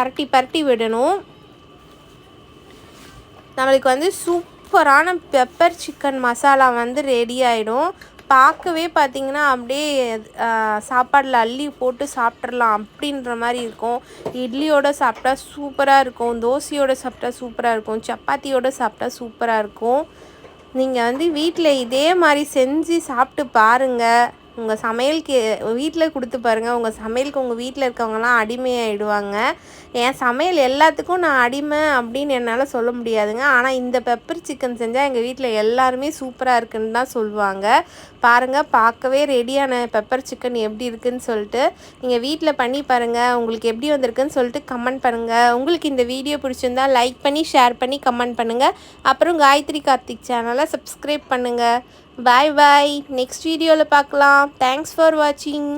பரட்டி பரட்டி விடணும். நம்மளுக்கு வந்து சூப்பரான பெப்பர் சிக்கன் மசாலா வந்து ரெடி ஆகிடும். பார்க்கவே பார்த்திங்கன்னா அப்படியே சாப்பாடில் அள்ளி போட்டு சாப்பிட்றலாம் அப்படின்ற மாதிரி இருக்கும். இட்லியோடு சாப்பிட்டா சூப்பராக இருக்கும், தோசையோடு சாப்பிட்டா சூப்பராக இருக்கும், சப்பாத்தியோடு சாப்பிட்டா சூப்பராக இருக்கும். நீங்கள் வந்து வீட்டில் இதே மாதிரி செஞ்சு சாப்பிட்டு பாருங்கள். உங்கள் சமையலுக்கு வீட்டில் கொடுத்து பாருங்கள். உங்கள் சமையலுக்கு உங்கள் வீட்டில் இருக்கவங்கலாம் அடிமையாகிடுவாங்க. என் சமையல் எல்லாத்துக்கும் நான் அடிமை அப்படின்னு என்னால் சொல்ல முடியாதுங்க. ஆனால் இந்த பெப்பர் சிக்கன் செஞ்சால் எங்கள் வீட்டில் எல்லாருமே சூப்பராக இருக்குன்னு தான் சொல்லுவாங்க. பாருங்கள், பார்க்கவே ரெடியான பெப்பர் சிக்கன் எப்படி இருக்குதுன்னு சொல்லிட்டு நீங்கள் வீட்டில் பண்ணி பாருங்கள். உங்களுக்கு எப்படி வந்திருக்குன்னு சொல்லிட்டு கமெண்ட் பண்ணுங்கள். உங்களுக்கு இந்த வீடியோ பிடிச்சிருந்தா லைக் பண்ணி ஷேர் பண்ணி கமெண்ட் பண்ணுங்கள். அப்புறம் காயத்ரி கார்த்திக் சேனலை சப்ஸ்கிரைப் பண்ணுங்கள். பாய் பாய். நெக்ஸ்ட் வீடியோவில் பார்க்கலாம். தேங்க்ஸ் ஃபார் வாட்சிங்.